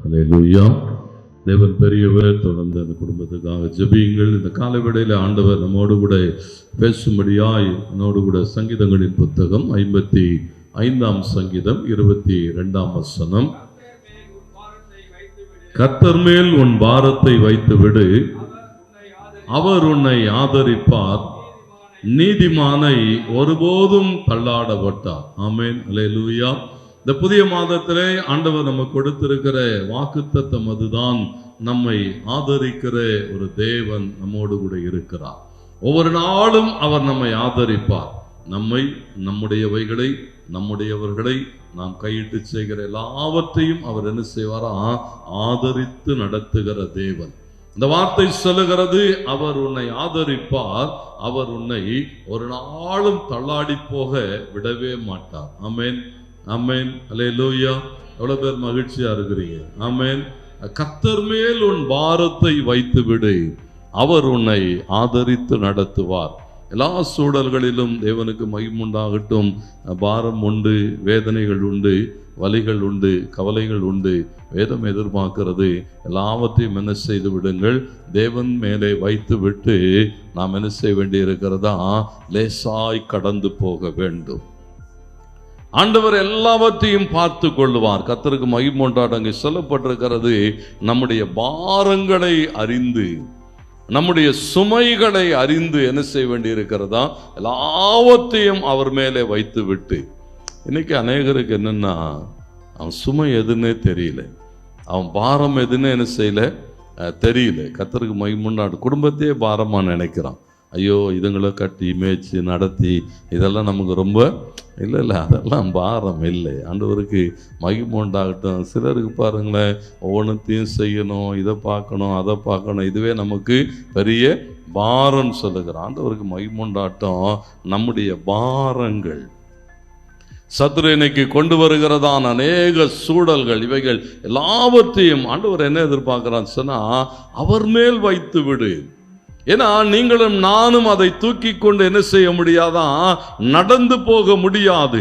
அல்லேலூயா. தேவன் பெரியவர். தொடர்ந்து அந்த குடும்பத்துக்காக ஜெபியுங்கள். இந்த காலவேளையில் ஆண்டவர் நம்மோடு கூட பேசும்படியாய் நம்மோடு கூட சங்கீதங்களின் புத்தகம் 55ஆம் சங்கீதம் 22ஆம் வசனம். கர்த்தர் மேல் உன் பாரத்தை வைத்து விடு, அவர் உன்னை ஆதரிப்பார், நீதிமானை ஒருபோதும் தள்ளாட மாட்டார். ஆமென். அல்லேலூயா. இந்த புதிய மாதத்திலே ஆண்டவர் நமக்கு கொடுத்திருக்கிற வாக்குத்தத்தம் அதுதான். நம்மை ஆதரிக்கிற ஒரு தேவன் நம்மோடு கூட இருக்கிறார். ஒவ்வொரு நாளும் அவர் நம்மை ஆதரிப்பார். நம்மை, நம்முடையவைகளை, நம்முடையவர்களை நாம் கையிட்டு செய்கிற எல்லாவற்றையும் அவர் என்ன செய்வாரா? ஆதரித்து நடத்துகிற தேவன். இந்த வார்த்தை சொல்லுகிறது, அவர் உன்னை ஆதரிப்பார், அவர் உன்னை ஒரு நாளும் தள்ளாடி போக விடவே மாட்டார். ஆமென், ஆமென், அல்லேலூயா. எவ்வளவு பேர் மகிழ்ச்சியா இருக்கிறீங்க? ஆமென். கர்த்தர் மேல் உன் பாரத்தை வைத்து விடு, அவர் உன்னை ஆதரித்து நடத்துவார். எல்லா சூழல்களிலும் தேவனுக்கு மகிமை உண்டாகட்டும். பாரம் உண்டு, வேதனைகள் உண்டு, வலிகள் உண்டு, கவலைகள் உண்டு. வேதம் எதிர்பார்க்கிறது எல்லாவற்றையும் என்ன செய்து விடுங்கள், தேவன் மேலே வைத்து விட்டு நாம் என்ன செய்ய வேண்டி இருக்கிறதா? லேசாய் கடந்து போக வேண்டும். ஆண்டவர் எல்லாவற்றையும் பார்த்து கொள்ளுவார். கர்த்தருக்கு மகிமை உண்டாகட்டும். அங்கே சொல்லப்பட்டிருக்கிறது, நம்முடைய பாரங்களை அறிந்து, நம்முடைய சுமைகளை அறிந்து என்ன செய்ய வேண்டி இருக்கிறதா? எல்லாவற்றையும் அவர் மேலே வைத்து விட்டு. இன்னைக்கு அநேகருக்கு என்னன்னா, அவன் சுமை எதுன்னே தெரியல, அவன் பாரம் எதுன்னு என்ன செய்யல தெரியல. கர்த்தருக்கு மகிமை உண்டாகட்டும். குடும்பத்தையே பாரமா நினைக்கிறான். ஐயோ, இதுங்களை கட்டி மேய்ச்சி நடத்தி இதெல்லாம் நமக்கு ரொம்ப இல்லை, அதெல்லாம் பாரம் இல்லை. ஆண்டவருக்கு மகிமை உண்டாகட்டும். சிலருக்கு பாருங்களேன், ஒவ்வொன்றத்தையும் செய்யணும், இதை பார்க்கணும், அதை பார்க்கணும், இதுவே நமக்கு பெரிய பாரம் சொல்லுகிறான். ஆண்டவருக்கு மகிமை உண்டாகட்டும். நம்முடைய பாரங்கள் சத்துரு இன்னைக்கு கொண்டு வருகிறதான அநேக சூழல்கள், இவைகள் எல்லாவற்றையும் ஆண்டவர் என்ன எதிர்பார்க்கிறான்னு சொன்னா, அவர் மேல் வைத்து விடு. ஏன்னா நீங்களும் நானும் அதை தூக்கி கொண்டு என்ன செய்ய முடியாதான்? நடந்து போக முடியாது.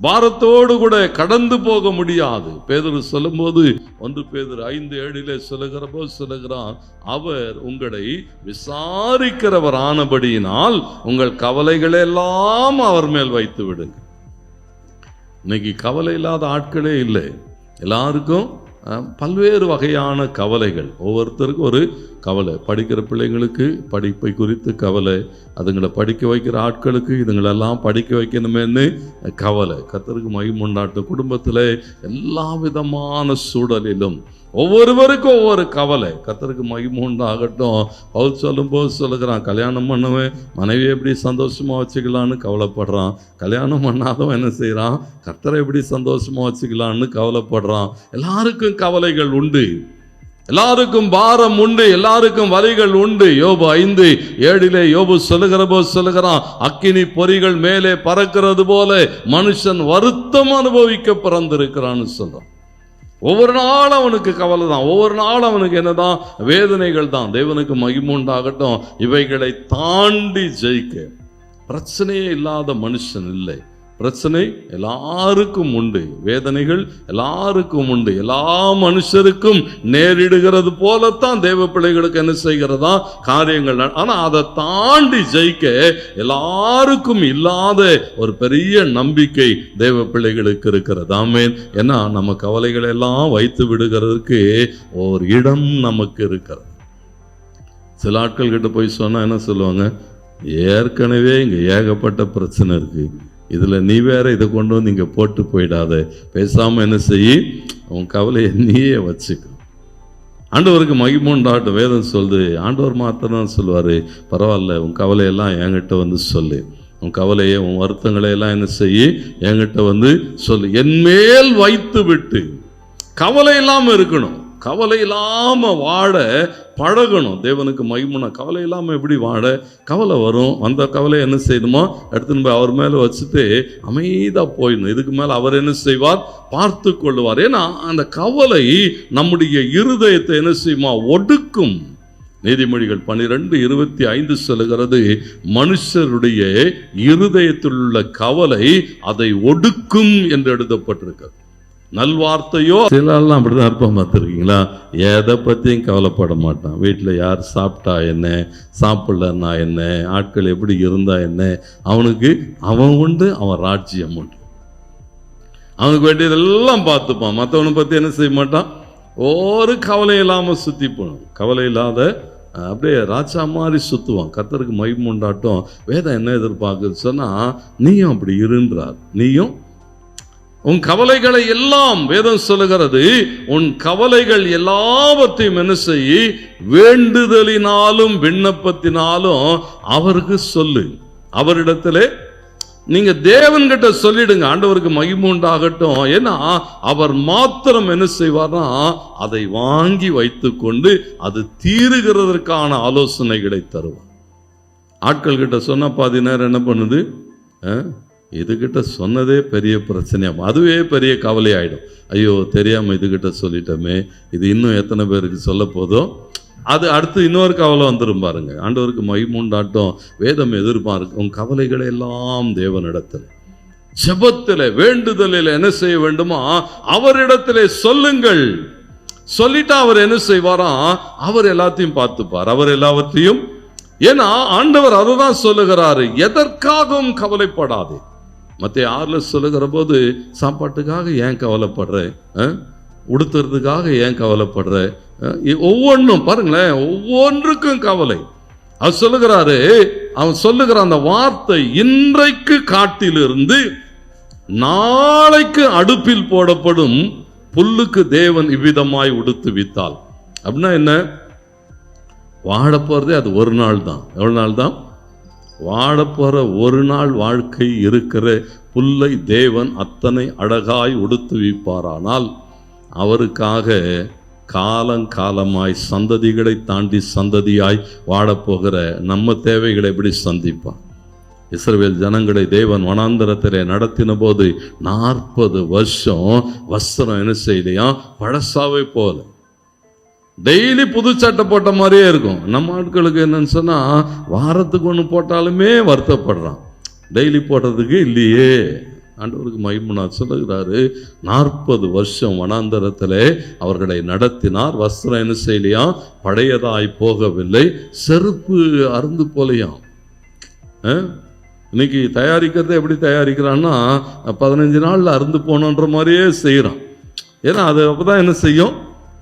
பாரத்தோடு கூட கடந்து போக முடியாது. பேதுரு சொல்லும்போது 1 பேதுரு 5:7 சொல்லுகிற போது சொல்லுகிறான், அவர் உங்களை விசாரிக்கிறவர் ஆனபடியினால் உங்கள் கவலைகளை எல்லாம் அவர் மேல் வைத்து விடுங்க. இன்னைக்கு கவலை இல்லாத ஆட்களே இல்லை. எல்லாருக்கும் பல்வேறு வகையான கவலைகள். ஒவ்வொருத்தருக்கும் ஒரு கவலை. படிக்கிற பிள்ளைங்களுக்கு படிப்பை குறித்து கவலை, அதுங்களை படிக்க வைக்கிற ஆட்களுக்கு இதுங்களெல்லாம் படிக்க வைக்கணுமேன்னு கவலை. கர்த்தருக்கு மகிமை உண்டாகட்டும். குடும்பத்தில் எல்லா விதமான சூழலிலும் ஒவ்வொருவருக்கும் ஒவ்வொரு கவலை. கர்த்தருக்கு மகிமை உண்டாகட்டும். பவுல் சொல்லும்போது சொல்லுகிறான், கல்யாணம் பண்ணவன் மனைவியை எப்படி சந்தோஷமா வச்சுக்கலான்னு கவலைப்படுறான், கல்யாணம் பண்ணாதவன் என்ன செய்யறான்? கர்த்தரை எப்படி சந்தோஷமா வச்சுக்கலான்னு கவலைப்படுறான். எல்லாருக்கும் கவலைகள் உண்டு, எல்லாருக்கும் பாரம் உண்டு, எல்லாருக்கும் வலிகள் உண்டு. யோபு 5:7 யோபு சொல்லுகிற போது சொல்லுகிறான், அக்கினி பொறிகள் மேலே பறக்கிறது போல மனுஷன் வருத்தம் அனுபவிக்க பிறந்திருக்கிறான்னு சொல்றான். ஒவ்வொரு நாள் அவனுக்கு கவலை தான், ஒவ்வொரு நாள் அவனுக்கு என்னதான்? வேதனைகள் தான். தேவனுக்கு மகிமை உண்டாகட்டும். இவைகளை தாண்டி ஜெயிக்க பிரச்சனையே இல்லாத மனுஷன் இல்லை. பிரச்சனை எல்லாருக்கும் உண்டு, வேதனைகள் எல்லாருக்கும் உண்டு, எல்லா மனுஷருக்கும் நேரிடுகிறது போலத்தான் தேவ பிள்ளைகளுக்கு என்ன செய்கிறதா? காரியங்கள். ஆனா அதை தாண்டி ஜெயிக்க எல்லாருக்கும் இல்லாத ஒரு பெரிய நம்பிக்கை தேவ பிள்ளைகளுக்கு இருக்கிறது. ஆமென். ஏன்னா நம்ம கவலைகளை எல்லாம் வைத்து விடுகிறதுக்கு ஒரு இடம் நமக்கு இருக்கிறது. சில ஆட்கள் கிட்ட போய் சொன்னா என்ன சொல்லுவாங்க? ஏற்கனவே இங்க ஏகப்பட்ட பிரச்சனை இருக்கு, இதுல நீ வேற இதை கொண்டு வந்து இங்க போட்டு போயிடாத, பேசாம என்ன செய்ய, உன் கவலையை நீயே வச்சுக்க. ஆண்டவருக்கு மகிமை உண்டாகட்டும். வேதம் சொல்லுது, ஆண்டவர் மாத்திரம் சொல்லுவாரு, பரவாயில்ல உன் கவலையெல்லாம் என்கிட்ட வந்து சொல்லு, உன் கவலையை உன் வருத்தங்களை எல்லாம் என்ன செய்ய என்கிட்ட வந்து சொல்லு, என் மேல் வைத்து விட்டு. கவலை இல்லாம இருக்கணும். கவலை இல்லாம வாழ பழகணும். தேவனுக்கு மகிமைனா கவலை இல்லாம எப்படி வாழ? கவலை வரும், அந்த கவலை என்ன செய்யணுமோ எடுத்துன்னு போய் அவர் மேல வச்சுட்டு அமைதியா போயிடணும். இதுக்கு மேல அவர் என்ன செய்வார்? பார்த்து கொள்ளுவார். ஏன்னா அந்த கவலை நம்முடைய இருதயத்தை என்ன செய்யுமா? ஒடுக்கும். நீதிமொழிகள் 12:25 சொல்லுகிறது, மனுஷருடைய இருதயத்தில் உள்ள கவலை அதை ஒடுக்கும் என்று எழுதப்பட்டிருக்கிறது. நல்வார்த்தையோ சிலெல்லாம் அப்படிதான் இருப்போம், பார்த்துருக்கீங்களா? எதை பற்றியும் கவலைப்பட மாட்டான். வீட்டில் யார் சாப்பிட்டா என்ன, சாப்பிடலன்னா என்ன, ஆட்கள் எப்படி இருந்தா என்ன, அவனுக்கு அவன் உண்டு, அவன் ராஜ்யம் உண்டு. அவனுக்கு வேண்டியதெல்லாம் பார்த்துப்பான். மற்றவனை பற்றி என்ன செய்ய மாட்டான்? ஒரு கவலை இல்லாமல் சுற்றி போகணும். கவலை இல்லாத அப்படியே ராஜா மாதிரி சுற்றுவான். கர்த்தருக்கு மகிமை உண்டாட்டம். வேதம் என்ன எதிர்பார்க்குது சொன்னால், நீயும் அப்படி இருன்றார். நீயும் உன் கவலைகளை எல்லாம், வேதம் சொல்லுகிறது, உன் கவலைகள் எல்லாவற்றையும் என்ன செய்ய? வேண்டுதலினாலும் விண்ணப்பத்தினாலும் அவருக்கு சொல்லு. அவரிடத்திலே நீங்க தேவன்கிட்ட சொல்லிடுங்க, ஆண்டவருக்கு மகிமை உண்டாகட்டும். ஏன்னா அவர் மாத்திரம் என்ன செய்வார்னா அதை வாங்கி வைத்துக்கொண்டு அது தீருகிறதற்கான ஆலோசனைகளை தருவார். ஆட்கள் கிட்ட சொன்ன பாதி நேரம் என்ன பண்ணுது? இதுகிட்ட சொன்னதே பெரிய பிரச்சனையாகும், அதுவே பெரிய கவலை ஆயிடும். ஐயோ தெரியாம இதுகிட்ட சொல்லிட்டோமே, இது இன்னும் எத்தனை பேருக்கு சொல்ல போதும், அது அடுத்து இன்னொரு கவலை வந்துடும் பாருங்க. ஆண்டவருக்கு மகிமை உண்டாட்டம். வேதம் எதிர்பார்க்கும் உன் கவலைகளை எல்லாம் தேவனிடத்தில் ஜெபத்தில் வேண்டுதலில் என்ன செய்ய வேண்டுமா? அவரிடத்திலே சொல்லுங்கள். சொல்லிட்டா அவர் என்ன செய்வாரா? அவர் எல்லாத்தையும் பார்த்துப்பார், அவர் எல்லாவற்றையும். ஏன்னா ஆண்டவர் அதை தான் சொல்லுகிறாரு, எதற்காகவும் கவலைப்படாதே. மத்திய 6 சொல்லுகிற போது, சாப்பாட்டுக்காக ஏன் கவலைப்படுற, உடுத்துறதுக்காக ஏன் கவலைப்படுற, ஒவ்வொன்றும் பாருங்களேன், ஒவ்வொன்றுக்கும் கவலை. அவர் சொல்லுகிறாரு, அவன் சொல்லுகிற அந்த வார்த்தை, இன்றைக்கு காட்டிலிருந்து நாளைக்கு அடுப்பில் போடப்படும் புல்லுக்கு தேவன் இவ்விதமாய் உடுத்துவித்தால். அப்படின்னா என்ன? வாழ போறதே அது ஒரு நாள் தான். எவ்வளவு நாள் தான் வாழ போற? ஒரு நாள் வாழ்க்கை இருக்கிற புல்லை தேவன் அத்தனை அழகாய் உடுத்துவிப்பாரானால் அவருக்காக காலங்காலமாய் சந்ததிகளை தாண்டி சந்ததியாய் வாழப்போகிற நம்ம தேவைகளை எப்படி சந்திப்பான்? இஸ்ரவேல் ஜனங்களை தேவன் வனாந்தரத்திலே நடத்தின போது 40 வருஷம் வஸ்திரம் என்ன செய்யலையா? பழசாவே போல. டெய்லி புது சட்டை போட்ட மாதிரியே இருக்கும். நம்ம ஆட்களுக்கு என்னன்னு சொன்னா, வாரத்துக்கு ஒன்று போட்டாலுமே வருத்தப்படுறான், டெய்லி போடுறதுக்கு இல்லையே. ஆண்டவருக்கு மகிமை சொல்லுகிறாரு, 40 வருஷம் வனாந்தரத்திலே அவர்களை நடத்தினார். வஸ்திரம் என்ன செய்யலையா? பழையதாய் போகவில்லை, செருப்பு அருந்து போலையாம். இன்னைக்கு தயாரிக்கிறத எப்படி தயாரிக்கிறான்னா, 15 நாள்ல அருந்து போனன்ற மாதிரியே செய்யறான். ஏன்னா அது அப்பதான் என்ன செய்யும்?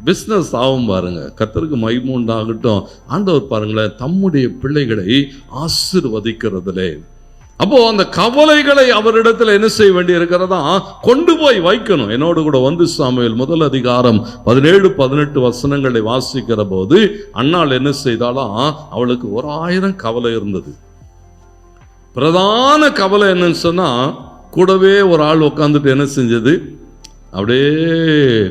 பிஸ்னஸ் ஆகும் பாருங்க. கர்த்தருக்கு மகிமை உண்டாகட்டும். ஆண்டவர் பாருங்களேன், தம்முடைய பிள்ளைகளை ஆசீர்வதிக்கிறதுலே. அப்போ அந்த கவலைகளை அவரிடத்துல என்ன செய்ய வேண்டி இருக்கிறதா? கொண்டு போய் வைக்கணும். என்னோடு கூட வந்து சாமுவேல் 1 அதிகாரம் 17-18 வசனங்களை வாசிக்கிற போது, அன்னாள் என்ன செய்தாலும் அவளுக்கு 1000 கவலை இருந்தது. பிரதான கவலை என்னன்னு சொன்னா, கூடவே ஒரு ஆள் உட்காந்துட்டு என்ன செஞ்சது? அப்படியே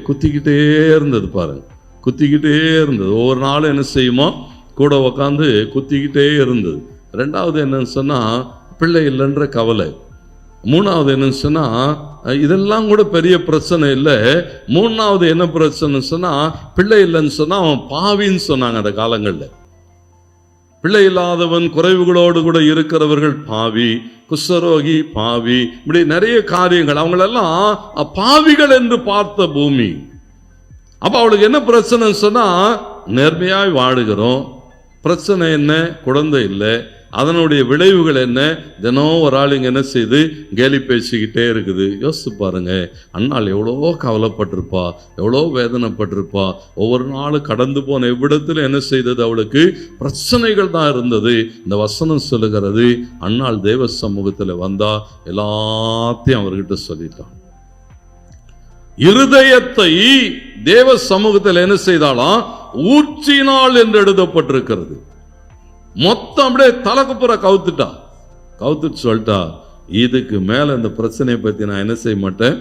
குத்திக்கிட்டே இருந்தது பாருங்க, குத்திக்கிட்டே இருந்தது. ஒவ்வொரு நாளும் என்ன செய்யுமோ கூட உட்காந்து குத்திக்கிட்டே இருந்தது. 2வது என்னன்னு சொன்னா, பிள்ளை இல்லைன்ற கவலை. 3வது என்னன்னு சொன்னா, இதெல்லாம் கூட பெரிய பிரச்சனை இல்லை. 3வது என்ன பிரச்சனை சொன்னா, பிள்ளை இல்லைன்னு சொன்னா அவன் பாவின்னு சொன்னாங்க அந்த காலங்களில். பிள்ளை இல்லாதவன், குறைவுகளோடு கூட இருக்கிறவர்கள் பாவி, குஷ்டரோகி பாவி, இப்படி நிறைய காரியங்கள். அவங்களெல்லாம் பாவிகள் என்று பார்த்த பூமி. அப்ப அவளுக்கு என்ன பிரச்சனை சொன்னா, நேர்மையாய் வாழுகிறோம், பிரச்சனை என்ன? குழந்தை இல்லை. அதனுடைய விளைவுகள் என்ன? தினம் ஒரு ஆள் இங்க என்ன செய்து கேலி பேசிக்கிட்டே இருக்குது. யோசிச்சு பாருங்க, அண்ணாள் எவ்வளோ கவலைப்பட்டிருப்பா, எவ்வளோ வேதனைப்பட்டிருப்பா. ஒவ்வொரு நாளும் கடந்து போன எவ்விடத்தில் என்ன செய்தது? அவளுக்கு பிரச்சனைகள் தான் இருந்தது. இந்த வசனம் சொல்லுகிறது, அண்ணாள் தேவ சமூகத்தில் வந்தா எல்லாத்தையும் அவர்கிட்ட சொல்லிட்டான். இருதயத்தை தேவ சமூகத்தில் என்ன செய்தாலாம்? ஊற்றினாள் என்று எழுதப்பட்டிருக்கிறது. மொத்தம் அப்படியே தலைக்குப்புற கவுத்துட்டு சொல்லிட்டா, இதுக்கு மேல இந்த பிரச்சனையை பத்தி நான் என்ன செய்ய மாட்டேன்.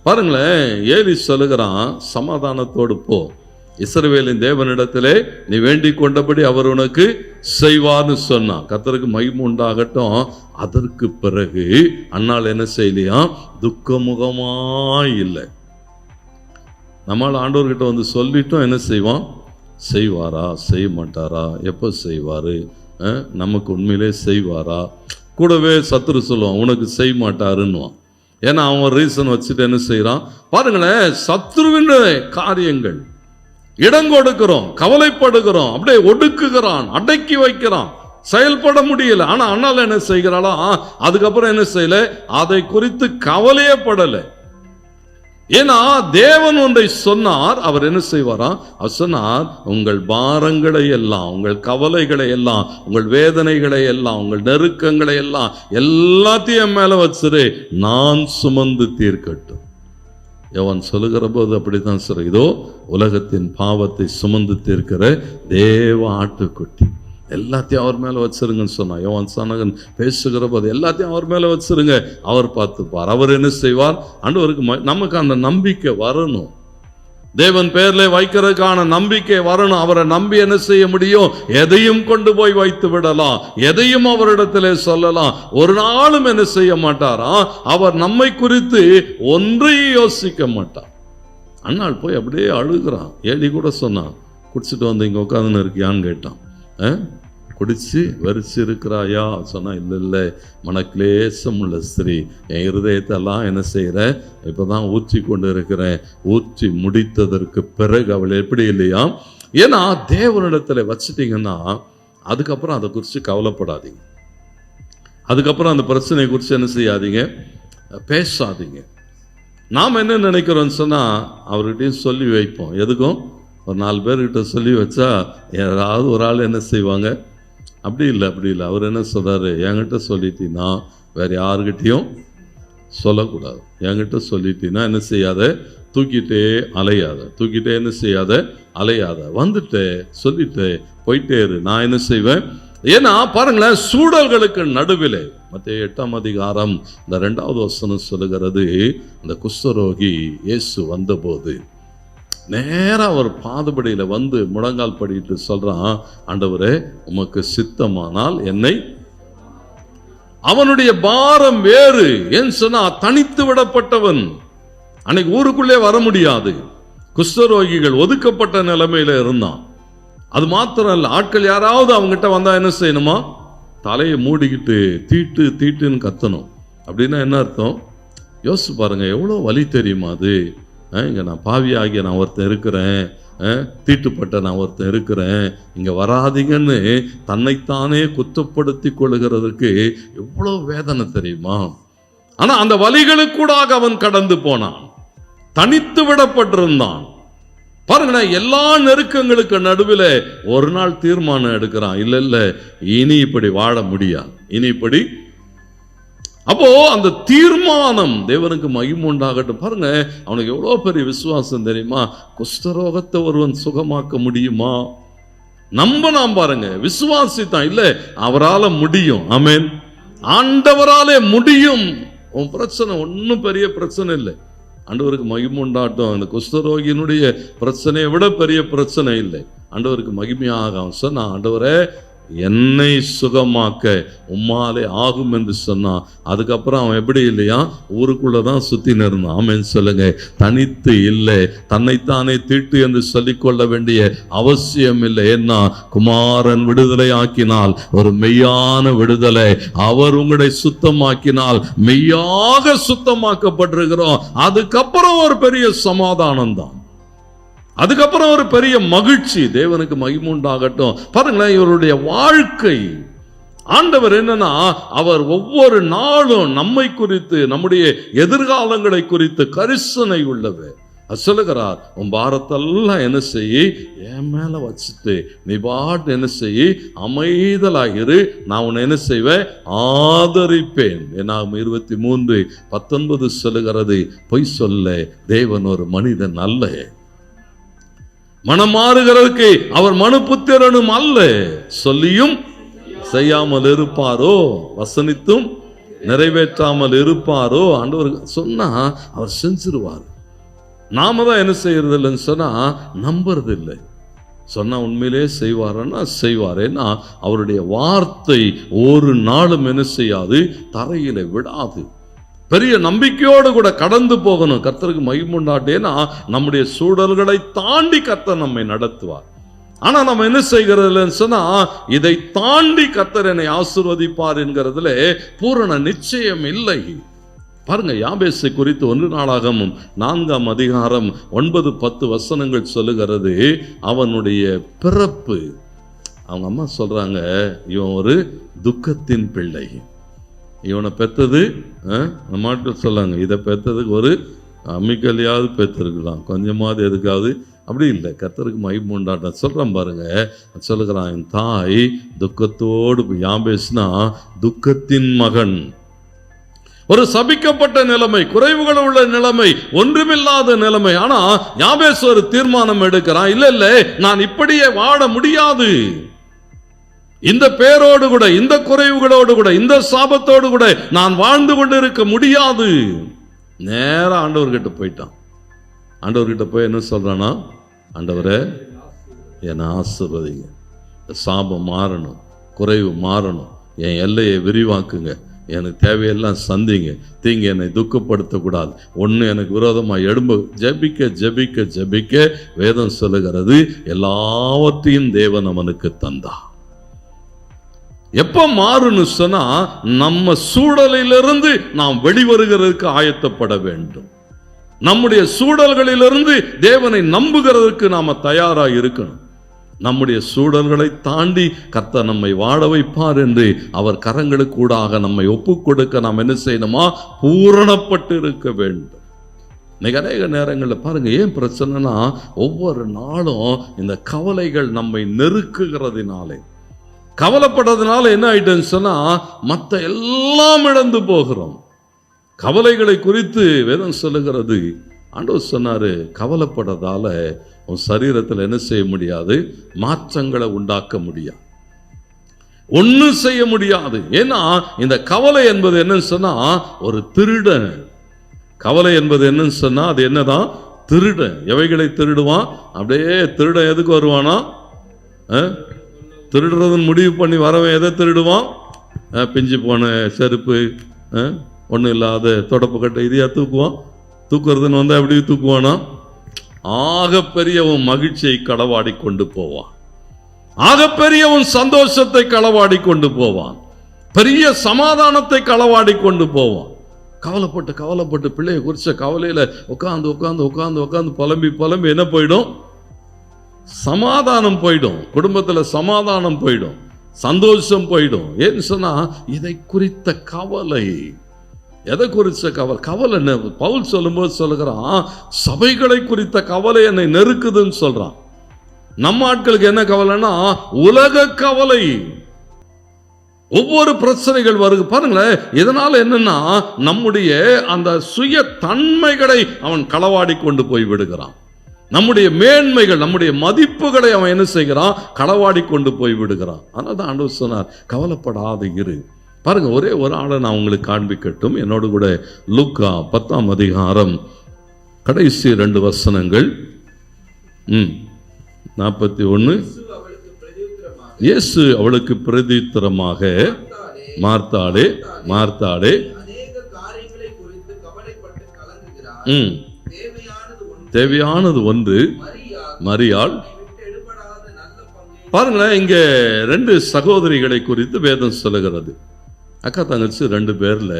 பாருங்களேன், ஏலி சொல்லுகிறான், சமாதானத்தோடு போ, இஸ்ரவேலின் தேவனிடத்திலே நீ வேண்டிக் கொண்டபடி அவர் உனக்கு செய்வார்னு சொன்னான். கர்த்தருக்கு மகிமை உண்டாகட்டும். அதற்கு பிறகு அன்னாள் என்ன செய்யலையா? துக்கமுகமாய் இல்லை. நம்மளால் ஆண்டவர்கிட்ட வந்து சொல்லிட்டோம், என்ன செய்வான்? செய்வாரா செய்ய மாட்டாரா? எப்போ செய்வாரு? நமக்கு உண்மையிலே செய்வாரா? கூடவே சத்துரு சொல்லுவான் உனக்கு செய்ய மாட்டாருன்னுவான். ஏன்னா அவன் ரீசன் வச்சுட்டு என்ன செய்யறான் பாருங்களேன். சத்ருவின் காரியங்கள் இடம் கொடுக்கிறோம், கவலைப்படுகிறோம், அப்படியே ஒடுக்குகிறான், அடக்கி வைக்கிறான், செயல்பட முடியல. ஆனா அண்ணால என்ன செய்கிறாளா? அதுக்கப்புறம் என்ன செய்யல? அதை குறித்து கவலையே படல. ஏன்னா தேவன் ஒன்றை சொன்னார், அவர் என்ன செய்வாரா? அவர் சொன்னார், உங்கள் பாரங்களை எல்லாம், உங்கள் கவலைகளை எல்லாம், உங்கள் வேதனைகளை எல்லாம், உங்கள் நெருக்கங்களை எல்லாம் எல்லாத்தையும் மேல வச்சிரு, நான் சுமந்து தீர்க்கட்டும். யோவான் சொல்லுகிற போது அப்படித்தான் சார், இதோ உலகத்தின் பாவத்தை சுமந்து தீர்க்கிற தேவ ஆட்டுக்குட்டி, எல்லாத்தையும் அவர் மேல வச்சிருங்கன்னு சொன்னா. யோவான் சானகன் பேசுகிற போது எல்லாத்தையும் அவர் மேல வச்சிருங்க, அவர் பார்த்துப்பார். அவர் என்ன செய்வார்? ஆண்டவருக்கு நமக்கு அந்த நம்பிக்கை வரணும். தேவன் பேர்ல வைக்கிறதுக்கான நம்பிக்கை வரணும். அவரை நம்பி என்ன செய்ய முடியும்? எதையும் கொண்டு போய் வைத்து விடலாம், எதையும் அவரிடத்திலே சொல்லலாம். ஒரு நாளும் என்ன செய்ய மாட்டாரா? அவர் நம்மை குறித்து ஒன்றையும் யோசிக்க மாட்டார். அண்ணாள் போய் அப்படியே அழுகிறான். ஏடி கூட சொன்னான், குடிச்சிட்டு வந்து இங்க உட்காந்துன்னு இருக்கியான்னு கேட்டான். குடிச்சு வரிச்சு இருக்கிறாயா? சொன்னா இல்லை இல்லை, மனக்லேசம் உள்ள ஸ்திரீ, என் இருதயத்தெல்லாம் என்ன செய்யற இப்பதான் ஊற்றி கொண்டு இருக்கிறேன். ஊற்றி முடித்ததற்கு பிறகு அவள் எப்படி இல்லையா? ஏன்னா தேவனிடத்துல வச்சுட்டீங்கன்னா அதுக்கப்புறம் அதை குறித்து கவலைப்படாதீங்க. அதுக்கப்புறம் அந்த பிரச்சனையை குறித்து என்ன செய்யாதீங்க? பேசாதீங்க. நாம் என்ன நினைக்கிறோம்னு சொன்னா அவர்கிட்டையும் சொல்லி வைப்போம். எதுக்கும் ஒரு 4 பேர்கிட்ட சொல்லி வச்சா யாராவது ஒரு ஆள் என்ன செய்வாங்க? அப்படி இல்லை, அப்படி இல்லை. அவர் என்ன சொல்றாரு? என்கிட்ட சொல்லிட்டீங்கன்னா வேற யாருக்கிட்டையும் சொல்லக்கூடாது. என்கிட்ட சொல்லிட்டீங்கன்னா என்ன செய்யாத? தூக்கிட்டே அலையாத, தூக்கிட்டே என்ன செய்யாத? அலையாத, வந்துட்டு சொல்லிட்டு போயிட்டே இரு, நான் என்ன செய்வேன்? ஏன்னா பாருங்களேன், சூழல்களுக்கு நடுவில் மத்தேயு 8ஆம் அதிகாரம் இந்த 2வது வசனம் சொல்லுகிறது, இந்த குஷ்டரோகி இயேசு வந்தபோது நேரா அவர் பாதபடியில வந்து முழங்கால் படிட்டு சொல்றான், ஆண்டவரே உமக்கு சித்தமானால் என்னை. அவனுடைய பாரம் வேறு. ஏன் சொன்னா தனித்து விடப்பட்டவன், அன்னைக்கு ஊருக்குள்ளே வர முடியாது. குஷ்டரோகிகள் ஒதுக்கப்பட்ட நிலைமையில இருந்தான். அது மாத்திரம் இல்ல, ஆட்கள் யாராவது அவங்ககிட்ட வந்தா என்ன செய்யணுமா? தலையை மூடிக்கிட்டு தீட்டு தீட்டுன்னு கத்தணும். அப்படின்னா என்ன அர்த்தம்? யோசிச்சு பாருங்க, எவ்வளவு வலி தெரியுமா அது? இங்க நான் பாவியாகிய நான் ஒருத்தன் இருக்கிறேன், தீட்டுப்பட்ட நான் ஒருத்தன் இருக்கிறேன், இங்க வராதிங்கன்னு தன்னைத்தானே குற்றப்படுத்தி கொள்ளுகிறதுக்கு எவ்வளவு வேதனை தெரியுமா? ஆனா அந்த வலிகளுக்கூடாக அவன் கடந்து போனான், தனித்து விடப்பட்டிருந்தான். பாருங்களேன், எல்லா நெருக்கங்களுக்கு நடுவில் ஒரு நாள் தீர்மானம் எடுக்கிறான், இல்ல இல்ல இனி இப்படி வாழ முடியாது, இனி இப்படி. அப்போ அந்த தீர்மானம் தேவனுக்கு மகிமை உண்டாகட்டும். பாருங்க, அவனுக்கு எவ்வளவு பெரிய விசுவாசம் தெரியுமா? குஷ்டரோகத்தை ஒருவன் சுகமாக்க முடியுமா? நாம் பாருங்க, விசுவாசித்தான், இல்ல அவரால முடியும். ஆமென். ஆண்டவராலே முடியும். உன் பிரச்சனை ஒன்னும் பெரிய பிரச்சனை இல்லை. ஆண்டவருக்கு மகிமை உண்டாட்டும். அந்த குஷ்டரோகியினுடைய பிரச்சனையை விட பெரிய பிரச்சனை இல்லை. ஆண்டவருக்கு மகிமையாக அவன் சொன்னான், ஆண்டவரே என்னை சுகமாக்க உம்மாலே ஆகும் என்று சொன்னான். அதுக்கப்புறம் அவன் எப்படி இல்லையா? ஊருக்குள்ளதான் சுத்தி நிறுந்தான். ஆமென் சொல்லுங்க. தனித்து இல்லை, தன்னைத்தானே தீட்டு என்று சொல்லிக்கொள்ள வேண்டிய அவசியம் இல்லை. ஏன்னா குமாரன் விடுதலை ஆக்கினால் ஒரு மெய்யான விடுதலை, அவர் உங்களை சுத்தமாக்கினால் மெய்யாக சுத்தமாக்கப்பட்டிருக்கிறோம். அதுக்கப்புறம் ஒரு பெரிய சமாதானம் தான், அதுக்கப்புறம் ஒரு பெரிய மகிழ்ச்சி. தேவனுக்கு மகிமை உண்டாகட்டும். பாருங்களேன், இவருடைய வாழ்க்கை, ஆண்டவர் என்னன்னா அவர் ஒவ்வொரு நாளும் நம்மை குறித்து, நம்முடைய எதிர்காலங்களை குறித்து கரிசனை உள்ளவர். சொல்லுகிறார், உன் பாரத்தெல்லாம் என்ன செய்ய என் மேல வச்சுட்டு நீ பாட்டு என்ன செய்ய, அமைதலாகிரு, நான் உன்னை என்ன செய்வேன்? ஆதரிப்பேன். ஏன்னா 23:19 சொல்லுகிறது, பொய் சொல்ல தேவன் ஒரு மனிதன் அல்ல, மனம் மாறுகிறதுக்கு அவர் மனுபுத்திரனும் அல்ல, சொல்லியும் செய்யாமல் இருப்பாரோ, வசனித்தும் நிறைவேற்றாமல் இருப்பாரோ. ஆண்டவர் சொன்னா அவர் செஞ்சிருவார். நாம தான் என்ன செய்யறது இல்லைன்னு சொன்னா நம்புறது இல்லை. சொன்னா உண்மையிலே செய்வாரன்னா செய்வார். ஏன்னா அவருடைய வார்த்தை ஒரு நாளும் என்ன செய்யாது, தரையில விடாது. பெரிய நம்பிக்கையோடு கூட கடந்து போகணும். கர்த்தருக்கு மகிமை உண்டாட்டேன்னா நம்முடைய சூழல்களை தாண்டி கர்த்தர் நம்மை நடத்துவார். ஆனா நம்ம என்ன செய்கிறது இல்லைன்னு சொன்னா, இதை தாண்டி கர்த்தர் என்னை ஆசீர்வதிப்பார் என்கிறதுல பூரண நிச்சயம் இல்லை. பாருங்க, யாபேசை குறித்து 1 நாளாகமம் 4ஆம் அதிகாரம் 9-10 வசனங்கள் சொல்லுகிறது. அவனுடைய பிறப்பு, அவங்க அம்மா சொல்றாங்க, இவன் ஒரு துக்கத்தின் பிள்ளை. இவனை பெத்தது நம்ம ஆட்கள் சொல்லாங்க, இதை பெத்ததுக்கு ஒரு அம்மிக்கல்லையாவது பெற்றிருக்கலாம், கொஞ்சமாவது எதுக்காவது. அப்படி இல்லை. கர்த்தருக்கு மகிமை உண்டாட்டம் சொல்றான் பாருங்க. சொல்லுகிறான், என் தாய் துக்கத்தோடு, யாபேஸ்னா துக்கத்தின் மகன், ஒரு சபிக்கப்பட்ட நிலைமை, குறைவுகள் உள்ள நிலைமை, ஒன்றுமில்லாத நிலைமை. ஆனா யாபேஸ் ஒரு தீர்மானம் எடுக்கிறான், இல்ல இல்ல, நான் இப்படியே வாழ முடியாது, இந்த பேரோடு கூட, இந்த குறைவுகளோடு கூட, இந்த சாபத்தோடு கூட நான் வாழ்ந்து கொண்டு இருக்க முடியாது. நேரா ஆண்டவர்கிட்ட போயிட்டான். ஆண்டவர்கிட்ட போய் என்ன சொல்றானா, ஆண்டவரே என்னை ஆசீர்வதிங்க, சாபம் மாறணும், குறைவு மாறணும், என் எல்லையை விரிவாக்குங்க, எனக்கு தேவையெல்லாம் சந்திங்க, தீங்கு என்னை துக்கப்படுத்தக்கூடாது, ஒன்று எனக்கு விரோதமாக எழும்ப. ஜெபிக்க ஜெபிக்க ஜெபிக்க வேதம் சொல்லுகிறது, எல்லாவற்றையும் தேவன் அவனுக்கு தந்தா. எப்ப மாறுன்னு சொன்னா, நம்ம சூழலிலிருந்து நாம் வெளிவருகிறதுக்கு ஆயத்தப்பட வேண்டும். நம்முடைய சூழல்களிலிருந்து தேவனை நம்புகிறதுக்கு நாம தயாராக இருக்கணும். நம்முடைய சூழல்களை தாண்டி கர்த்தர் நம்மை வாழ வைப்பார் என்று அவர் கரங்களுக்கு கூடாக நம்மை ஒப்புக் கொடுக்க நாம் என்ன செய்யணுமா, பூரணப்பட்டு இருக்க வேண்டும். இன்னைக்கு அநேக நேரங்களில் பாருங்க, ஏன் பிரச்சனைனா, ஒவ்வொரு நாளும் இந்த கவலைகள் நம்மை நெருக்குகிறதுனாலே, கவலைப்படுறதுனால என்ன ஆயிட்டுன்னு சொன்னா, மற்ற எல்லாம் இழந்து போகிறோம். கவலைகளை குறித்து வேதம் சொல்லுகிறது, ஆண்டவர் சொன்னாரு, கவலைப்படுறதால உன் சரீரத்தில் என்ன செய்ய முடியாது, மாற்றங்களை உண்டாக்க முடியாது, ஒன்னும் செய்ய முடியாது. ஏன்னா இந்த கவலை என்பது என்னன்னு சொன்னா ஒரு திருடன். கவலை என்பது என்னன்னு சொன்னா அது என்னதான், திருடன். எவைகளை திருடுவான்? அப்படியே திருடன் எதுக்கு வருவானா, திருடுறதுன்னு முடிவு பண்ணி வரவன் எதை திருடுவான்? பிஞ்சு போன செருப்பு, ஒன்றும் இல்லாத தொடப்பு கட்டை, இதையா தூக்குவான்? தூக்குறதுன்னு வந்தா எப்படி தூக்குவானா? ஆகப்பெரியவன் மகிழ்ச்சியை களவாடி கொண்டு போவான், ஆகப்பெரியவன் சந்தோஷத்தை களவாடி கொண்டு போவான், பெரிய சமாதானத்தை களவாடி கொண்டு போவான். கவலைப்பட்டு கவலைப்பட்டு பிள்ளைய குறிச்ச கவலையில உட்காந்து உட்காந்து உட்காந்து உட்காந்து புலம்பி புலம்பி என்ன போயிடும், சமாதானம் போயிடும், குடும்பத்துல சமாதானம் போயிடும், சந்தோஷம் போயிடும். ஏன்னு சொன்னா இதை குறித்த கவலை. எதை குறித்த கவலை? கவலை பவுல் சொல்லும்போது சொல்லுகிறான், சபைகளை குறித்த கவலை என்னை நெருக்குதுன்னு சொல்றான். நம்ம ஆட்களுக்கு என்ன கவலைன்னா உலக கவலை. ஒவ்வொரு பிரச்சனைகள் வருது பாருங்களேன். இதனால என்னன்னா நம்முடைய அந்த சுய தன்மைகளை அவன் களவாடி கொண்டு போய் விடுகிறான். நம்முடைய மேன்மைகள், நம்முடைய மதிப்புகளை அவன் என்ன செய்கிறான், களவாடி கொண்டு போய் விடுகிறான். அதனால தான் ஆண்டவர் சொன்னார், கவலைப்படாது இரு. பாருங்க, ஒரே ஒரு ஆளை நான் உங்களுக்கு காண்பிக்கட்டும். என்னோடு கூட லூக்கா 10ஆம் அதிகாரம் கடைசி 2 வசனங்கள் 41. இயேசு அவளுக்கு பிரதியுத்தரமாக, மார்த்தாளே மார்த்தாளே, தேவையானது ஒன்று, மரியாள். பாருங்களேன், இங்க 2 சகோதரிகளை குறித்து வேதம் சொல்லுகிறது. அக்கா தங்கச்சி 2 பேர்ல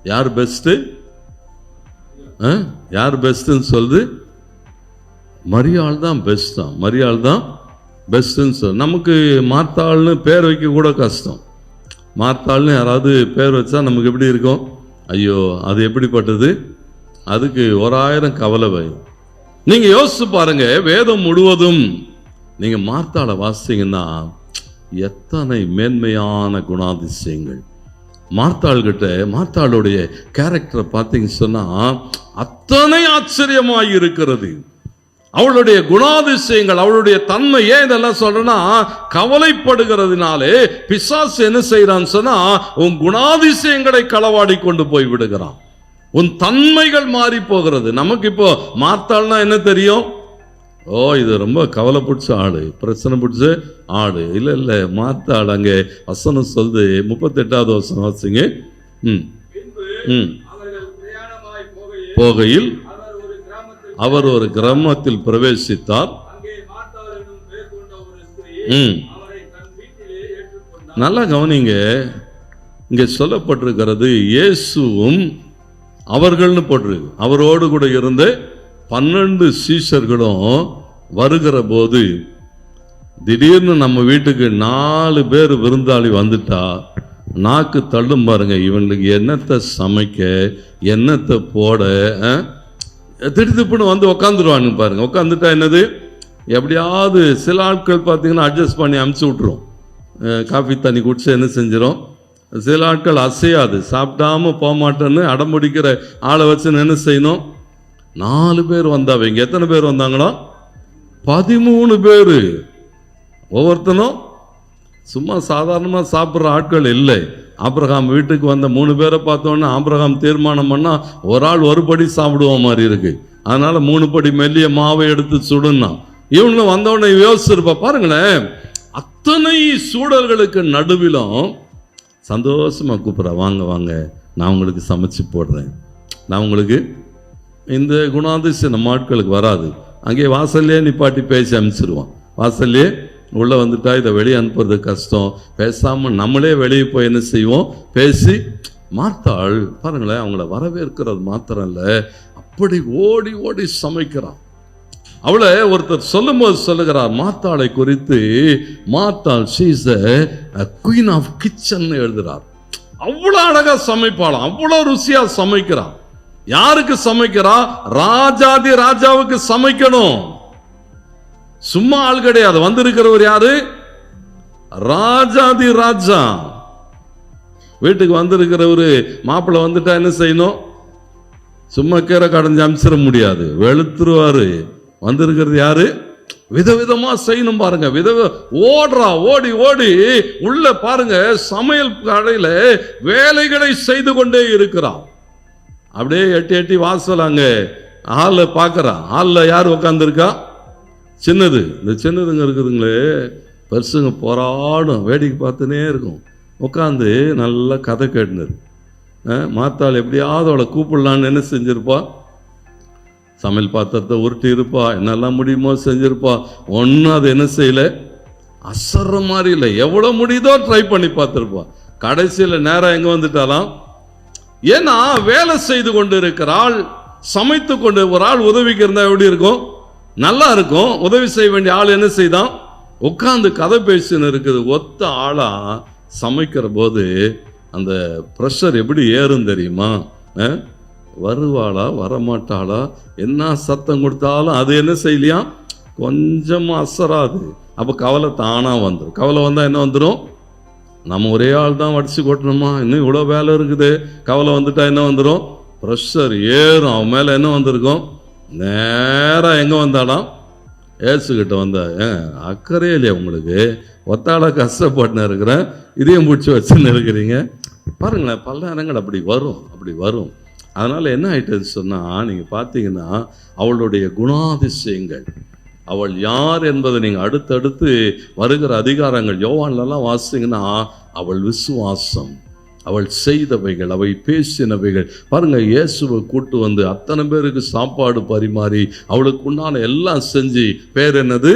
யார் பெஸ்ட்? யார் பெஸ்ட்னு சொல்லுது? மரியாள் தான் பெஸ்ட் தான், மரியாள் தான் பெஸ்ட்னு சொல். நமக்கு மார்த்தாள்னு பேர் வைக்க கூட கஷ்டம். மார்த்தாள்னு யாராவது பேர் வச்சா நமக்கு எப்படி இருக்கும்? ஐயோ அது எப்படிப்பட்டது, அதுக்கு 1000 கவலை வரும். நீங்க யோசிச்சு பாருங்க, வேதம் முழுவதும் நீங்க மார்த்தாளை வாசிங்கன்னா எத்தனை மேன்மையான குணாதிசயங்கள். மார்த்தாள்கிட்ட, மார்த்தாளுடைய கேரக்டரை பார்த்தீங்கன்னு சொன்னா அத்தனை ஆச்சரியமாய் இருக்கிறது. அவளுடைய குணாதிசயங்கள், அவளுடைய தன்மை. ஏன் இதெல்லாம் சொல்றேன்னா, கவலைப்படுகிறதுனாலே பிசாசு என்ன செய்யறான்னு சொன்னா உன் குணாதிசயங்களை களவாடி கொண்டு போய் விடுகிறான். உன் தன்மைகள் மாறி போகிறது. நமக்கு இப்போ மார்த்தாள்னா என்ன தெரியும்? ஓ, இது ரொம்ப கவலை பிடிச்ச ஆடு, பிரச்சனை பிடிச்ச ஆடு. இல்ல மார்த்தாள் அங்கே வசனம் சொல்லுது, 38வது வசனம் வாசிங்க. போகையில் அவர் ஒரு கிராமத்தில் பிரவேசித்தார். நல்லா கவனிங்க, இங்க சொல்லப்பட்டிருக்கிறது இயேசுவும் அவர்கள்னு போட்டிருக்கு. அவரோடு கூட இருந்த 12 சீஷர்களும் வருகிற போது, திடீர்னு நம்ம வீட்டுக்கு 4 பேர் விருந்தாளி வந்துட்டா நாக்கு தள்ளும் பாருங்க. இவங்களுக்கு என்னத்தை சமைக்க, என்னத்தை போட, திடுதிப்புன்னு வந்து உக்காந்துருவானுங்க பாருங்க. உட்காந்துட்டா என்னது, எப்படியாவது சில ஆட்கள் பார்த்தீங்கன்னா அட்ஜஸ்ட் பண்ணி அமுச்சு விட்டுரும். காஃபி தண்ணி குடிச்சு என்ன செஞ்சிடும். சில ஆட்கள் அசையாது, சாப்பிடாம போக மாட்டேன்னு அடம்பிடிக்கிற ஆளை வச்சு என்ன செய்யணும். 4 பேர் வந்தாவங்க. எத்தனை பேர் வந்தாங்களோ? 13 பேர். ஒவ்வொருத்தனும் சும்மா சாதாரணமாக சாப்பிட்ற ஆட்கள் இல்லை. ஆபிரகாம் வீட்டுக்கு வந்த 3 பேரை பார்த்தோன்னா ஆபிரகாம் தீர்மானம் பண்ணா ஒரு ஆள் ஒரு படி சாப்பிடுவ மாதிரி இருக்கு. அதனால 3 படி மெல்லிய மாவை எடுத்து சுடுனா. இவங்க வந்தவொடனே யோசிச்சிருப்பா பாருங்களேன். அத்தனை சூழல்களுக்கு நடுவிலும் சந்தோஷமா கூப்பிட்றா, வாங்க வாங்க, நான் உங்களுக்கு சமைச்சு போடுறேன். நான் உங்களுக்கு இந்த குணாதிசயம் நம்ம ஆட்களுக்கு வராது. அங்கே வாசல்லே நிப்பாட்டி பேசி அனுப்பிச்சிருவான். வாசல்லே உள்ளே வந்துட்டா இதை வெளியே அனுப்புறது கஷ்டம். பேசாமல் நம்மளே வெளியே போய் என்ன செய்வோம், பேசி. மார்த்தாள் பாருங்களேன், அவங்கள வரவேற்கிறது மாத்திரம் இல்லை, அப்படி ஓடி ஓடி சமைக்கிறான். அவளை ஒருத்தர் சொல்லும் போது சொல்லுகிறார் மார்த்தாளை குறித்து, மார்த்தாள் she is a queen of kitchen எழுதுறார். அவ்வளோ அழகா சமைப்பாளாம், அவ்வளோ ருசியா சமைக்கிறான். யாருக்கு சமைக்கிறா? ராஜாதி ராஜாவுக்கு சமைக்கணும். சும்மா ஆள் கிடையாது. வந்திருக்கிறவர் யாரு? ராஜாதி ராஜா. வீட்டுக்கு வந்திருக்கிறவரு மாப்பிள்ளை வந்துட்டா என்ன செய்யணும்? சும்மா கீரை கடைஞ்சு அமிச்சிட முடியாது, வெளுத்துருவாரு. வந்திருக்கிறது யாரு? விதவிதமா செய்யணும் பாருங்க. ஓடுறா, ஓடி ஓடி உள்ள பாருங்க சமையல் கடையில வேலைகளை செய்து கொண்டே இருக்கிறான். அப்படியே எட்டி எட்டி வாசல் அங்க ஹால்ல பாக்குறான். ஹால்ல யார் உட்காந்துருக்கா? சின்னது. இந்த சின்னதுங்க இருக்குதுங்களே, பெருசுங்க போராடும், வேடிக்கை பார்த்துனே இருக்கும். உட்காந்து நல்லா கதை கேட்டுனரு. மாத்தாள் எப்படியாவது அவளை கூப்பிடலான்னு என்ன செஞ்சிருப்பா? சமையல் பாத்திரத்தை உருட்டி இருப்பா, என்னெல்லாம் முடியுமோ செஞ்சிருப்பா. ஒன்றும் அது என்ன செய்யல, அசர்ற மாதிரி இல்லை. எவ்வளோ முடியுதோ ட்ரை பண்ணி பார்த்துருப்பா. கடைசியில் நேரம் எங்கே வந்துட்டாலாம்? ஏன்னா வேலை செய்து கொண்டு இருக்கிறாள், சமைத்து கொண்டு. ஒரு ஆள் உதவிக்கு இருந்தால் எப்படி இருக்கும்? நல்லா இருக்கும். உதவி செய்ய வேண்டிய ஆள் என்ன செய்தான்? உட்காந்து கதை பேசின்னு இருக்குது. ஒத்த ஆளா சமைக்கிற போது அந்த ப்ரெஷர் எப்படி ஏறும் தெரியுமா? வருவாளா வரமாட்டாளா, என்ன சத்தம் கொடுத்தாலும் அது என்ன செய்யலையா, கொஞ்சம் அசராது. அப்போ கவலை தானா வந்துடும். கவலை வந்தால் என்ன வந்துடும்? நம்ம ஒரே ஆள் தான் வடிச்சு கொட்டணுமா, இன்னும் இவ்வளோ வேலை இருக்குது. கவலை வந்துட்டா என்ன வந்துடும்? ப்ரெஷர் ஏறும். அவன் மேலே என்ன வந்திருக்கும்? நேராக எங்கே வந்தாலாம்? ஏசுகிட்ட வந்தா. அக்கறையே இல்லையா உங்களுக்கு? ஒத்தாள கஷ்டப்பட்டுன்னு இருக்கிறேன், இதையும் பிடிச்சி வச்சுன்னு இருக்கிறீங்க. பாருங்களேன், பல நேரங்கள் அப்படி வரும், அப்படி வரும். அதனால என்ன ஆயிட்டது சொன்னா, நீங்க பார்த்தீங்கன்னா அவளுடைய குணாதிசயங்கள், அவள் யார் என்பதை நீங்க அடுத்தடுத்து வருகிற அதிகாரங்கள் யோவான்லாம் வாசிங்கன்னா, அவள் விசுவாசம், அவள் செய்தவைகள், அவள் பேசினவைகள். பாருங்க, இயேசுவை கூட்டு வந்து அத்தனை பேருக்கு சாப்பாடு பரிமாறி அவளுக்கு உண்டான எல்லாம் செஞ்சு, பேர் என்னது?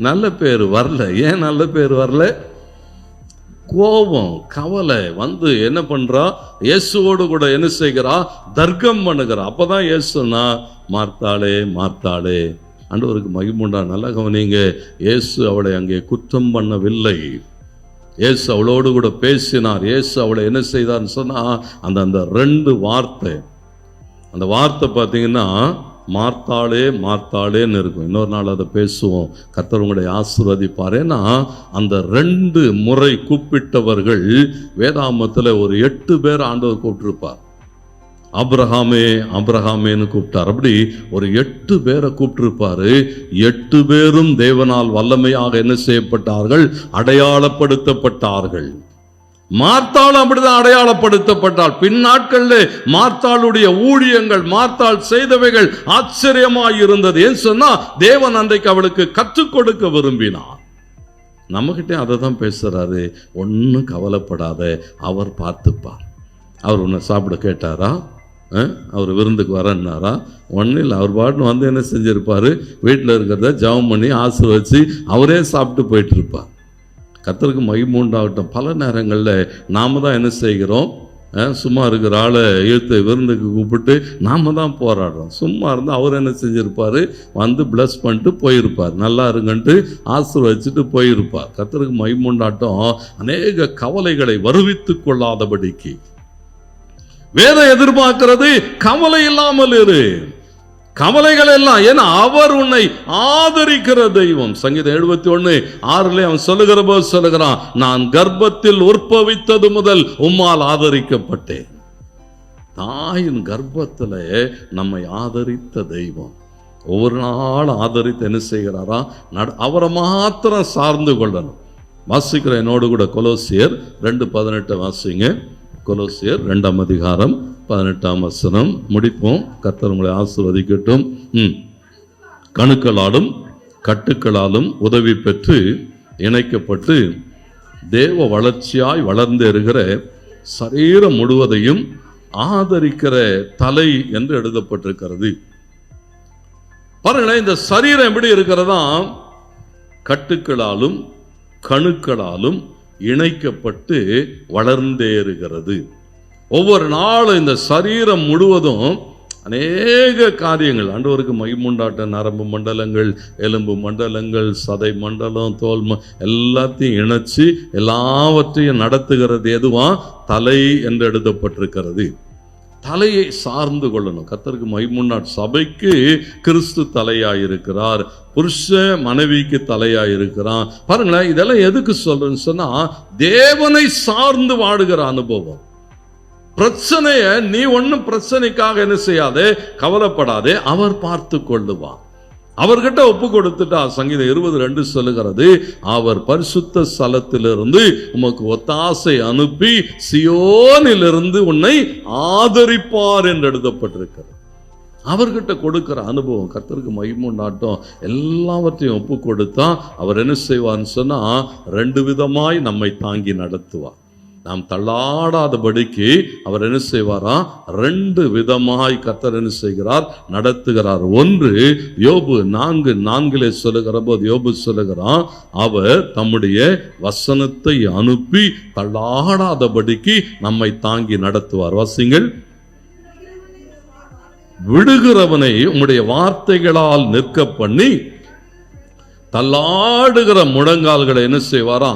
நல்ல பேர் வரல. ஏன் நல்ல பேர் வரல? கோபம், கவலை வந்து என்ன பண்றா? இயேசுவோடு கூட என்ன செய்கிறா? தர்க்கம் பண்ணுகிறா. அப்பதான் இயேசுனா, மார்த்தாளே மார்த்தாளே, ஆண்டவருக்கு மகிமுண்டா. நல்லா கவனிங்க, இயேசு அவளை அங்கே குற்றம் பண்ணவில்லை. இயேசு அவளோடு கூட பேசினார். இயேசு அவளை என்ன செய்தார்னு சொன்னா, அந்த 2 வார்த்தை, அந்த வார்த்தை பார்த்தீங்கன்னா மார்த்தாளே மார்த்தாளேன்னு இருக்கும். இன்னொரு நாள் அதை பேசுவோம். கர்த்தர் உங்களை ஆசீர்வதிப்பார். ஏன்னா அந்த 2 முறை கூப்பிட்டவர்கள் வேதாமத்தில் ஒரு 8 பேர் ஆண்டவர் கூப்பிட்டுருப்பார். ஆபிரகாமே ஆபிரகாமேன்னு கூப்பிட்டார். அப்படி ஒரு 8 பேரை கூப்பிட்டிருப்பாரு. 8 பேரும் தேவனால் வல்லமையாக என்ன செய்யப்பட்டார்கள்? அடையாளப்படுத்தப்பட்டார்கள். மார்த்தாள் அப்படிதான் அடையாளப்படுத்தப்பட்டாள். பின் நாட்களில் மார்த்தாளுடைய ஊழியங்கள், மார்த்தாள் செய்தவைகள் ஆச்சரியமாய் இருந்தது. ஏன் சொன்னா தேவன் அன்றைக்கு அவளுக்கு கற்றுக் கொடுக்க விரும்பினார். நம்மகிட்டே அதை தான் பேசுறாரு. ஒன்னும் கவலைப்படாத, அவர் பார்த்துப்பார். அவர் உன்னை சாப்பிட கேட்டாரா? அவர் விருந்துக்கு வரன்னாரா? ஒன்றும் இல்லை. அவர் பாட்டுன்னு வந்து என்ன செஞ்சிருப்பாரு, வீட்டில் இருக்கிறத ஜெபம் பண்ணி ஆசீர்வதிச்சு அவரே சாப்பிட்டு போயிட்டு இருப்பார். கர்த்தருக்கு மகிமை உண்டாகட்டும். பல நேரங்களில் நாம தான் என்ன செய்கிறோம், சும்மா இருக்கிற ஆளை இழுத்து விருந்துக்கு கூப்பிட்டு நாம தான் போராடுறோம். சும்மா இருந்தால் அவர் என்ன செஞ்சிருப்பார், வந்து பிளஸ் பண்ணிட்டு போயிருப்பார், நல்லா இருங்கன்ட்டு ஆசீர்வதிச்சுட்டு போயிருப்பார். கர்த்தருக்கு மகிமை உண்டாகட்டும். அநேக கவலைகளை வருவித்து கொள்ளாதபடிக்கு வேதம் எதிர்பார்க்கிறது, கவலை இல்லாமல் இரு. கவலைகள் எல்லாம், ஏன்னா அவர் உன்னை ஆதரிக்கிற தெய்வம். சங்கீதம் 71:6 அவன் சொல்லுகிற போது சொல்லுகிறான், நான் கர்ப்பத்தில் உற்பவித்தது முதல் உம்மால் ஆதரிக்கப்பட்டேன். தாயின் கர்ப்பத்தில் நம்மை ஆதரித்த தெய்வம் ஒவ்வொரு நாள் ஆதரித்து என்ன செய்கிறாரா, அவரை மாத்திரம் சார்ந்து கொள்ளணும். வாசிக்கிற என்னோடு கூட கொலோசியர் 2:18 வாசிங்க. கொலோசியர் 2ஆம் அதிகாரம் 18ஆம் வசனம் முடிப்போம். கர்த்தர் உங்களை ஆசீர்வதிக்கட்டும். கணுக்களாலும் கட்டுக்களாலும் உதவி பெற்று இணைக்கப்பட்டு தேவ வளர்ச்சியாய் வளர்ந்து இருக்கிற சரீரம் முழுவதையும் ஆதரிக்கிற தலை என்று எழுதப்பட்டிருக்கிறது. பாருங்களேன், இந்த சரீரம் எப்படி இருக்கிறதா, கட்டுக்களாலும் கணுக்களாலும் இணைக்கப்பட்டு வளர்ந்தேறுகிறது. ஒவ்வொரு நாளும் இந்த சரீரம் முழுவதும் அநேக காரியங்கள், ஆண்டவருக்கு மகிமுண்டாட்ட நரம்பு மண்டலங்கள், எலும்பு மண்டலங்கள், சதை மண்டலம், தோல் எல்லாத்தையும் இணைச்சு எல்லாவற்றையும் நடத்துகிறது எதுவா, தலை என்று எழுதப்பட்டிருக்கிறது. தலையை சார்ந்து கொள்ளணும். கர்த்தருக்கு மகிமுண்டாட். சபைக்கு கிறிஸ்து தலையாயிருக்கிறார், புருஷ மனைவிக்கு தலையாயிருக்கிறான். பாருங்களேன், இதெல்லாம் எதுக்கு சொல்றேன்னு சொன்னா, தேவனை சார்ந்து வாடுகிற அனுபவம். பிரச்சனைய நீ ஒன்னும் பிரச்சனைக்காக என்ன செய்யாதே, கவலைப்படாதே, அவர் பார்த்து கொள்ளுவார். அவர்கிட்ட ஒப்பு கொடுத்துட்டா. சங்கீதம் 20:2 சொல்லுகிறது, அவர் பரிசுத்த ஸ்தலத்திலிருந்து உமக்கு ஒத்தாசை அனுப்பி சியோனிலிருந்து உன்னை ஆதரிப்பார் என்று எழுதப்பட்டிருக்கிறது. அவர்கிட்ட கொடுக்கிற அனுபவம். கர்த்தருக்கு மகிமை உண்டாகட்டும். எல்லாவற்றையும் ஒப்பு கொடுத்தா அவர் என்ன செய்வார்னு சொன்னா, 2 விதமாய் நம்மை தாங்கி நடத்துவார். நாம் தள்ளாடாதபடிக்கு அவர் என்ன செய்வாரா, 2 விதமாய் கர்த்தர் என்ன செய்கிறார், நடத்துகிறார். ஒன்று யோபு 4:4 சொல்லுகிற போது யோபு சொல்லுகிறான், அவர் தம்முடைய வசனத்தை அனுப்பி தள்ளாடாதபடிக்கு நம்மை தாங்கி நடத்துவார். வாசிங்கள். விடுகிறவனை உம்முடைய வார்த்தைகளால் நிற்க பண்ணி தள்ளாடுகிற முழங்கால்களை என்ன செய்வாரா,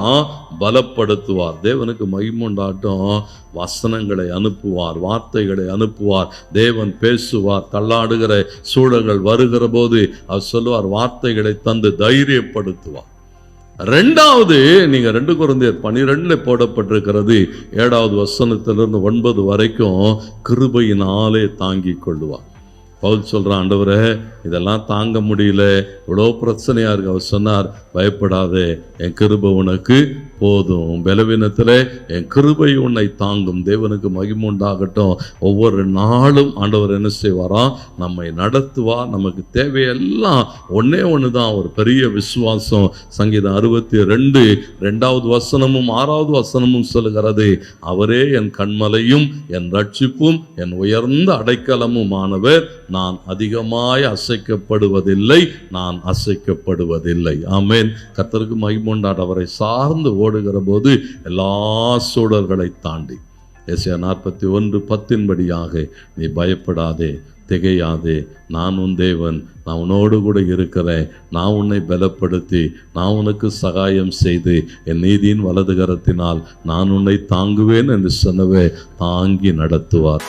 பலப்படுத்துவார். தேவனுக்கு மகிமை உண்டாகட்டும். வசனங்களை அனுப்புவார், வார்த்தைகளை அனுப்புவார், தேவன் பேசுவார். தள்ளாடுகிற சூழல்கள் வருகிற போது அவர் சொல்லுவார், வார்த்தைகளை தந்து தைரியப்படுத்துவார். 2வது, நீங்க 2 கொரிந்தியர் 12 போடப்பட்டிருக்கிறது 7வது வசனத்திலிருந்து 9 வரைக்கும், கிருபையினாலே தாங்கிக் கொள்ளுவார். பவுல் சொல்றான், ஆண்டவரே இதெல்லாம் தாங்க முடியல, இவ்வளோ பிரச்சனையா இருக்கு. அவர் சொன்னார், பயப்படாதே, என் கிருபை உனக்கு போதும், பலவீனத்திலே என் கிருபை உன்னை தாங்கும். தேவனுக்கு மகிமை உண்டாகட்டும். ஒவ்வொரு நாளும் ஆண்டவர் என்ன செய்வாரா, நம்மை நடத்துவார். நமக்கு தேவையெல்லாம் ஒன்னே ஒண்ணுதான், ஒரு பெரிய விசுவாசம். சங்கீதம் 62 2வது வசனமும் 6வது வசனமும் சொல்லுகிறது, அவரே என் கண்மலையும் என் ரட்சிப்பும் என் உயர்ந்த அடைக்கலமும் ஆனவர், நான் அதிகமாய் அசைக்கப்படுவதில்லை, நான் அசைக்கப்படுவதில்லை. ஆமென். கர்த்தருக்கு மகிமை உண்டாகட்டும். அவரை சார்ந்து ஓடுகிற போது எல்லா சூழல்களை தாண்டி, எசேயா 41:10 படியாக, நீ பயப்படாதே, திகையாதே, நான் உன் தேவன், நான் உன்னோடு கூட இருக்கிறேன், நான் உன்னை பலப்படுத்தி நான் உனக்கு சகாயம் செய்து என் நீதியின் வலது கரத்தினால் நான் உன்னை தாங்குவேன் என்று சொன்னவே தாங்கி நடத்துவார்.